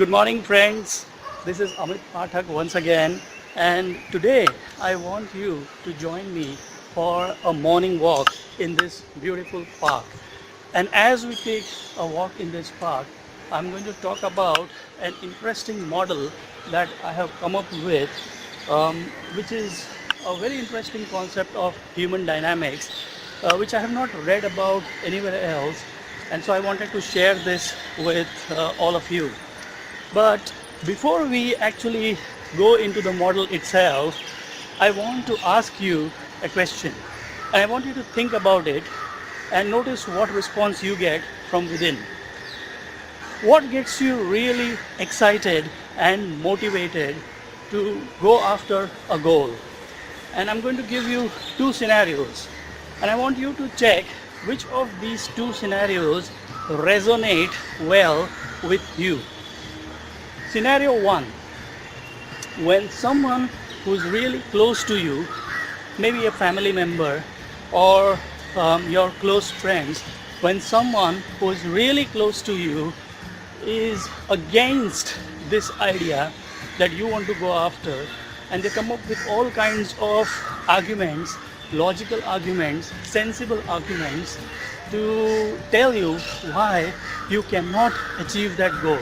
Good morning, friends. This is Amit Pathak once again, and today I want you to join me for a morning walk in this beautiful park. And as we take a walk in this park, I'm going to talk about an interesting model that I have come up with, which is a very interesting concept of human dynamics, which I have not read about anywhere else. And so I wanted to share this with all of you. But before we actually go into the model itself, I want to ask you a question. And I want you to think about it and notice what response you get from within. What gets you really excited and motivated to go after a goal? And I'm going to give you two scenarios. And I want you to check which of these two scenarios resonate well with you. Scenario 1, when someone who's really close to you, maybe a family member or your close friends, when someone who's really close to you is against this idea that you want to go after, and they come up with all kinds of arguments, logical arguments, sensible arguments to tell you why you cannot achieve that goal.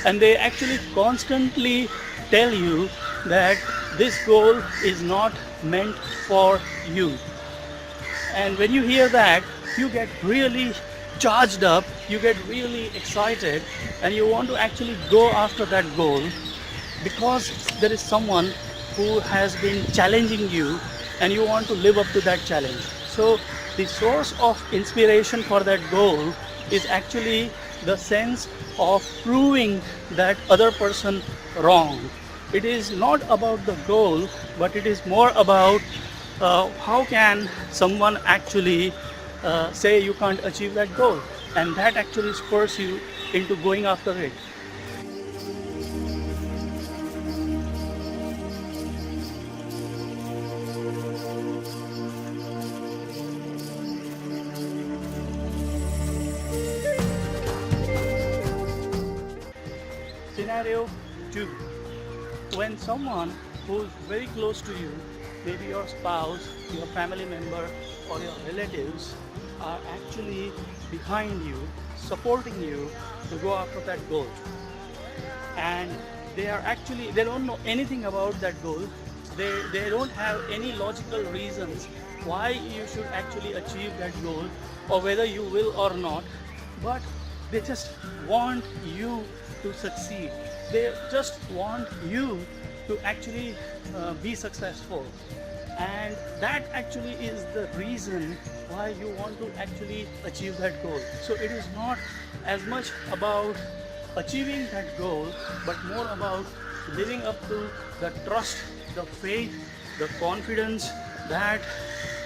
And they actually constantly tell you that this goal is not meant for you. And when you hear that, you get really charged up, you get really excited, and you want to actually go after that goal because there is someone who has been challenging you and you want to live up to that challenge. So the source of inspiration for that goal is actually the sense of proving that other person wrong. It is not about the goal, but it is more about how can someone actually say you can't achieve that goal, and that actually spurs you into going after it. Scenario 2, when someone who's very close to you, maybe your spouse, your family member, or your relatives, are actually behind you, supporting you to go after that goal. And they don't know anything about that goal. They don't have any logical reasons why you should actually achieve that goal or whether you will or not, but they just want you to succeed. They just want you to actually be successful. And that actually is the reason why you want to actually achieve that goal. So it is not as much about achieving that goal, but more about living up to the trust, the faith, the confidence that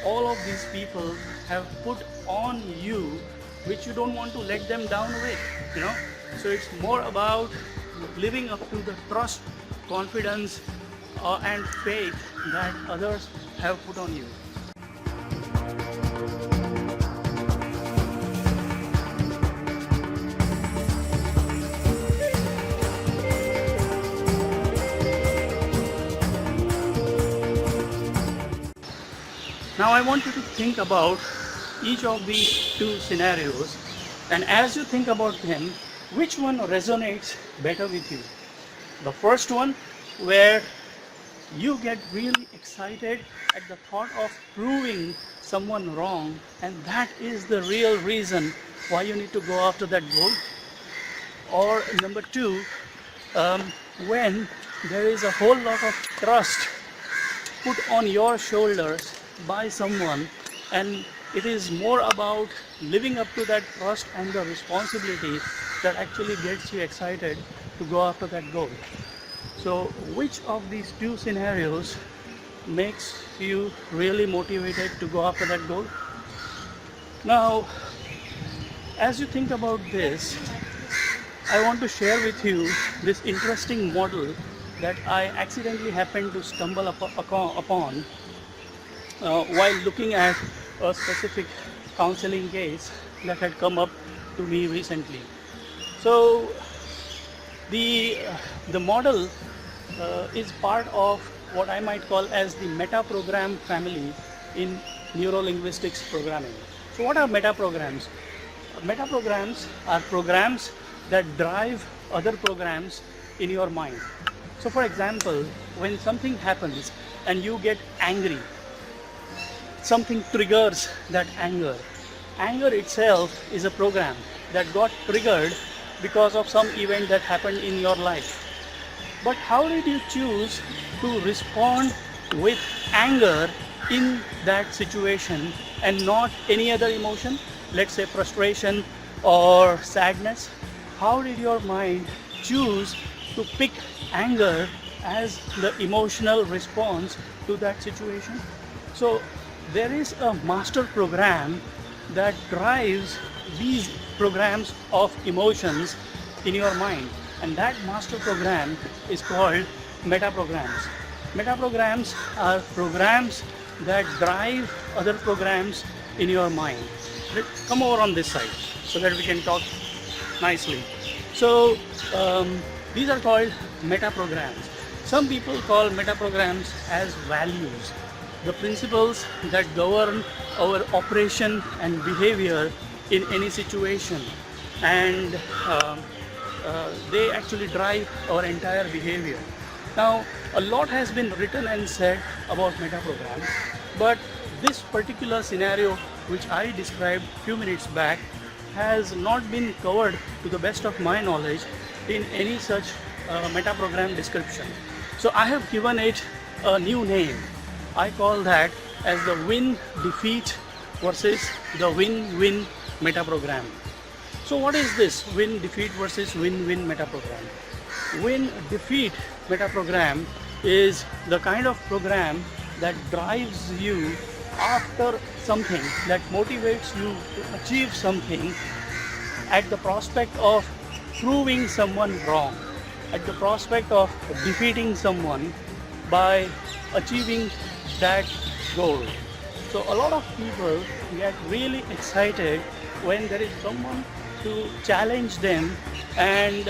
all of these people have put on you, which you don't want to let them down with. So it's more about living up to the trust, confidence, and faith that others have put on you. Now I want you to think about each of these two scenarios, and as you think about them, which one resonates better with you? The first one, where you get really excited at the thought of proving someone wrong, and that is the real reason why you need to go after that goal. Or number two, when there is a whole lot of trust put on your shoulders by someone, and it is more about living up to that trust and the responsibility that actually gets you excited to go after that goal. So which of these two scenarios makes you really motivated to go after that goal? Now, as you think about this, I want to share with you this interesting model that I accidentally happened to stumble upon while looking at a specific counseling case that had come up to me recently. So The model is part of what I might call as the meta program family in neuro-linguistics programming. So what are meta programs? Meta programs are programs that drive other programs in your mind. So for example, when something happens and you get angry, something triggers that anger. Anger itself is a program that got triggered because of some event that happened in your life. But how did you choose to respond with anger in that situation and not any other emotion? Let's say frustration or sadness. How did your mind choose to pick anger as the emotional response to that situation? So there is a master program that drives these programs of emotions in your mind, and that master program is called meta programs. Meta programs are programs that drive other programs in your mind. Come over on this side so that we can talk nicely. So these are called meta programs. Some people call meta programs as values, the principles that govern our operation and behavior in any situation, and they actually drive our entire behavior. Now, a lot has been written and said about meta programs, but this particular scenario which I described a few minutes back has not been covered to the best of my knowledge in any such meta program description. So I have given it a new name. I call that as the win-defeat versus the win-win meta program. So what is this win-defeat versus win-win meta program? Win-defeat meta program is the kind of program that drives you after something, that motivates you to achieve something at the prospect of proving someone wrong, at the prospect of defeating someone by achieving that goal. So a lot of people get really excited when there is someone to challenge them, and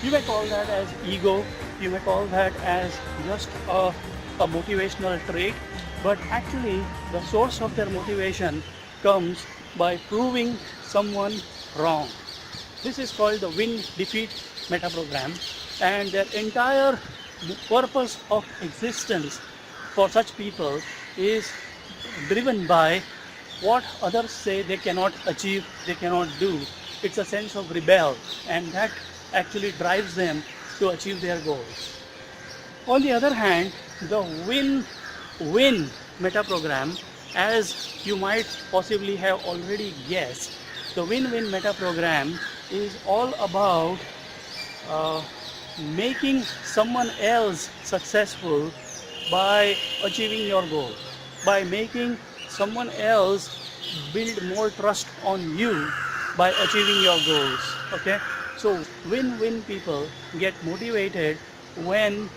you may call that as ego, you may call that as just a motivational trait, but actually the source of their motivation comes by proving someone wrong. This is called the win-defeat meta program, and their entire purpose of existence for such people is driven by what others say they cannot achieve, they cannot do. It's a sense of rebel, and that actually drives them to achieve their goals. On the other hand, the win-win meta program, as you might possibly have already guessed, the win-win meta program is all about making someone else successful by achieving your goal, by making someone else build more trust on you by achieving your goals. Okay, so win-win people get motivated when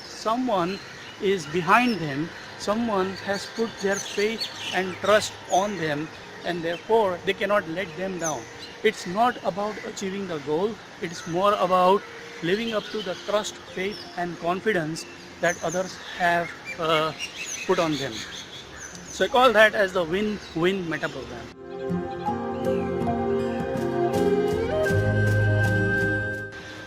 someone is behind them, someone has put their faith and trust on them, and therefore they cannot let them down. It's not about achieving the goal, it's more about living up to the trust, faith and confidence that others have put on them. So I call that as the win-win meta program.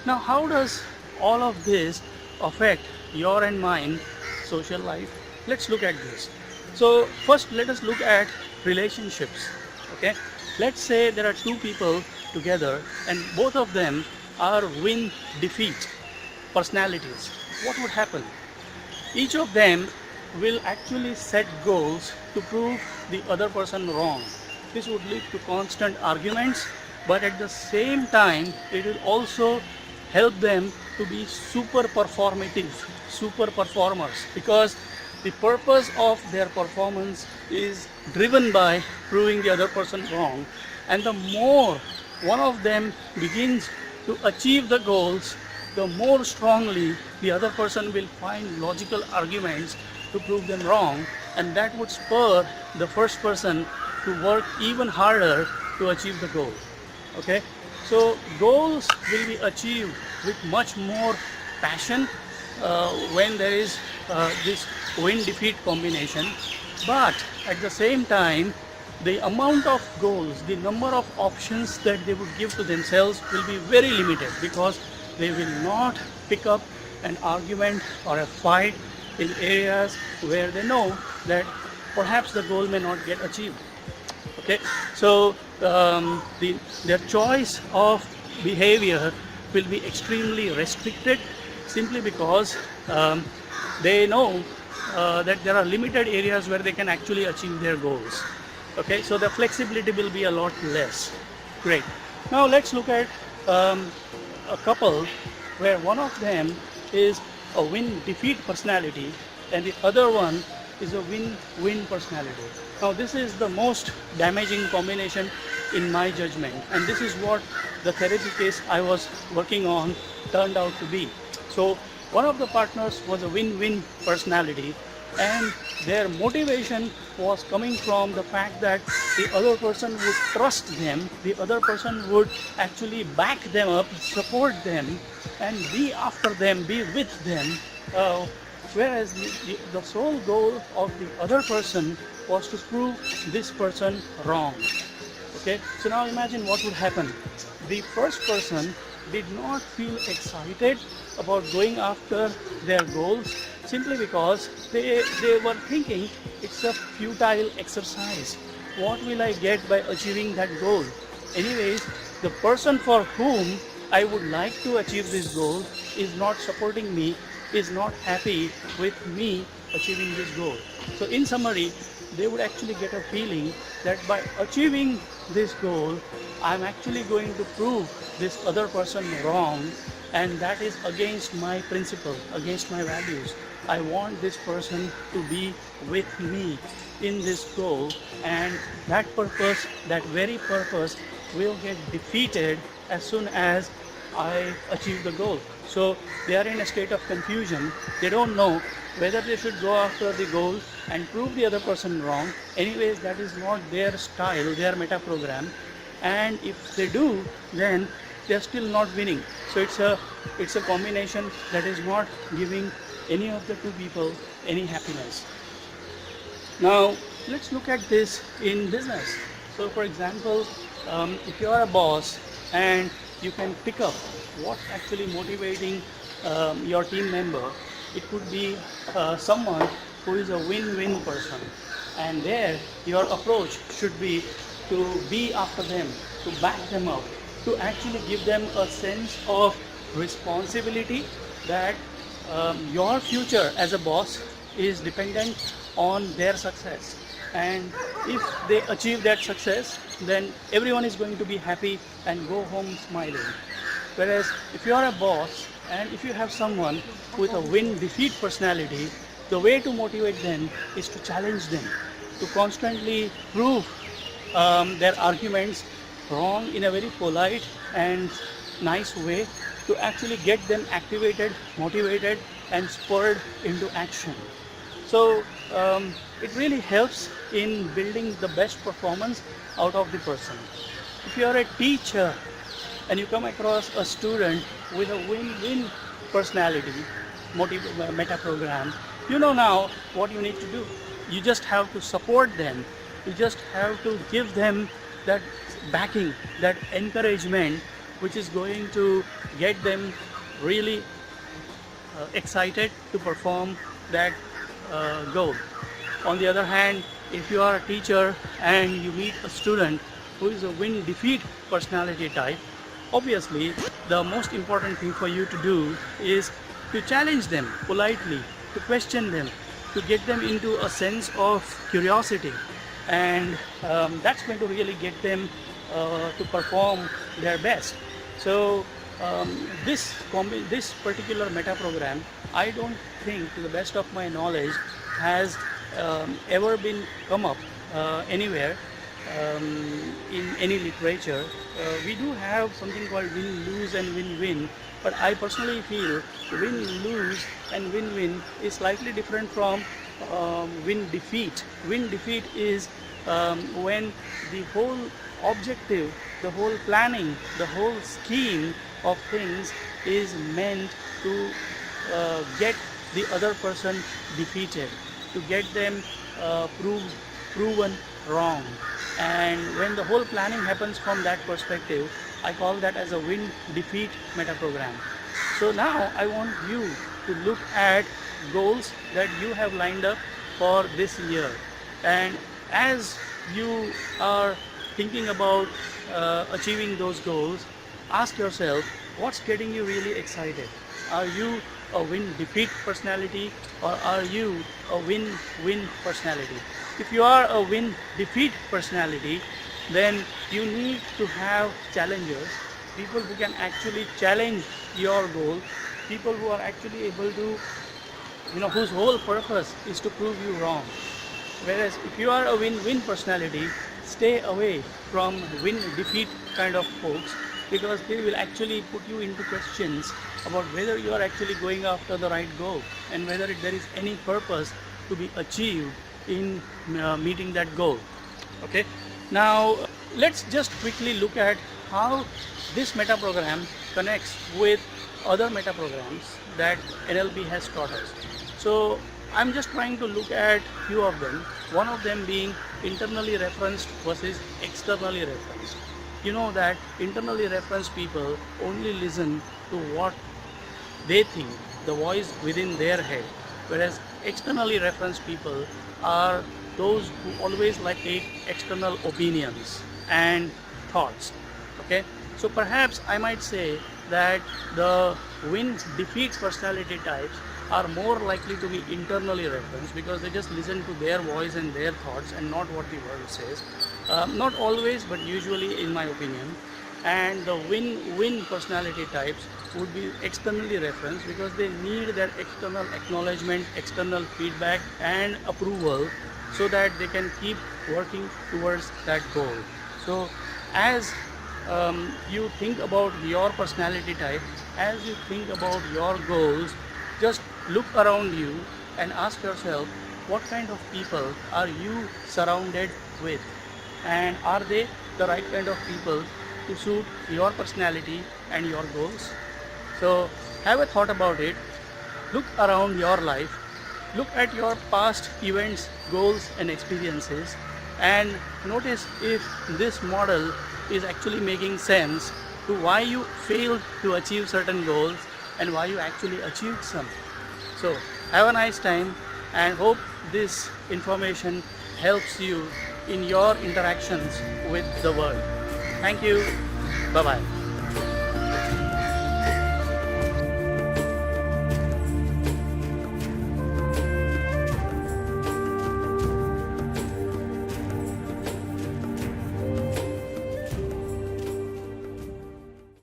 Now, how does all of this affect your and mine social life? Let's look at this. So first, let us look at relationships. Okay, let's say there are two people together and both of them are win-defeat personalities. What would happen? Each of them will actually set goals to prove the other person wrong. This would lead to constant arguments, but at the same time it will also help them to be super performative, super performers, because the purpose of their performance is driven by proving the other person wrong. And the more one of them begins to achieve the goals, the more strongly the other person will find logical arguments to prove them wrong, and that would spur the first person to work even harder to achieve the goal. Okay, so goals will be achieved with much more passion when there is this win-defeat combination. But at the same time, the amount of goals, the number of options that they would give to themselves will be very limited, because they will not pick up an argument or a fight in areas where they know that perhaps the goal may not get achieved. Okay, so their choice of behavior will be extremely restricted, simply because they know that there are limited areas where they can actually achieve their goals. Okay, so the flexibility will be a lot less. Great. Now let's look at a couple where one of them is a win-defeat personality and the other one is a win-win personality. Now this is the most damaging combination in my judgment, and this is what the therapy case I was working on turned out to be. So one of the partners was a win-win personality, and their motivation was coming from the fact that the other person would trust them, the other person would actually back them up, support them, and be after them, be with them, whereas the sole goal of the other person was to prove this person wrong. Okay, so now imagine what would happen. The first person did not feel excited about going after their goals, simply because they were thinking it's a futile exercise. What will I get by achieving that goal? Anyways, the person for whom I would like to achieve this goal is not supporting me, is not happy with me achieving this goal. So in summary, they would actually get a feeling that by achieving this goal, I'm actually going to prove this other person wrong, and that is against my principle, against my values. I want this person to be with me in this goal, and that purpose, that very purpose, will get defeated as soon as I achieve the goal. So they are in a state of confusion. They don't know whether they should go after the goal and prove the other person wrong. Anyways, that is not their style, their meta program. And if they do, then they are still not winning. So it's a combination that is not giving any of the two people any happiness. Now let's look at this in business. So for example, if you are a boss and you can pick up what's actually motivating your team member, it could be someone who is a win-win person, and there your approach should be to be after them, to back them up, to actually give them a sense of responsibility that your future as a boss is dependent on their success, and if they achieve that success, then everyone is going to be happy and go home smiling. Whereas if you are a boss and if you have someone with a win-defeat personality, the way to motivate them is to challenge them, to constantly prove their arguments wrong in a very polite and nice way, to actually get them activated, motivated, and spurred into action. So it really helps in building the best performance out of the person. If you are a teacher and you come across a student with a win-win personality, meta program, you know now what you need to do. You just have to support them. You just have to give them that backing, that encouragement, which is going to get them really excited to perform that goal. On the other hand, if you are a teacher and you meet a student who is a win-defeat personality type, obviously the most important thing for you to do is to challenge them politely, to question them, to get them into a sense of curiosity, and that's going to really get them to perform their best. So this particular meta program, I don't think, to the best of my knowledge, has ever been come up anywhere in any literature. We do have something called win-lose and win-win, but I personally feel win-lose and win-win is slightly different from win-defeat. Win-defeat is when the whole objective, the whole planning, the whole scheme of things is meant to get the other person defeated, to get them proven wrong. And when the whole planning happens from that perspective, I call that as a win defeat meta program. So now I want you to look at goals that you have lined up for this year. And as you are thinking about achieving those goals, ask yourself, what's getting you really excited? Are you a win-defeat personality, or are you a win-win personality? If you are a win-defeat personality, then you need to have challengers, people who can actually challenge your goal, people who are actually able to, whose whole purpose is to prove you wrong. Whereas if you are a win-win personality, stay away from win-defeat kind of folks, because they will actually put you into questions about whether you are actually going after the right goal and whether there is any purpose to be achieved in meeting that goal. Okay, now let's just quickly look at how this meta program connects with other meta programs that NLP has taught us. So I'm just trying to look at few of them, one of them being internally referenced versus externally referenced. You know that internally referenced people only listen to what they think, the voice within their head, whereas externally referenced people are those who always like take external opinions and thoughts. Okay, so perhaps I might say that the win-defeats personality types are more likely to be internally referenced, because they just listen to their voice and their thoughts and not what the world says. Not always, but usually, in my opinion. And the win-win personality types would be externally referenced, because they need that external acknowledgement, external feedback and approval, so that they can keep working towards that goal. So as you think about your personality type, as you think about your goals, just look around you and ask yourself, what kind of people are you surrounded with, and are they the right kind of people to suit your personality and your goals? So have a thought about it. Look around your life, look at your past events, goals and experiences, and notice if this model is actually making sense to why you failed to achieve certain goals and why you actually achieved some. So have a nice time, and hope this information helps you in your interactions with the world. Thank you. Bye bye.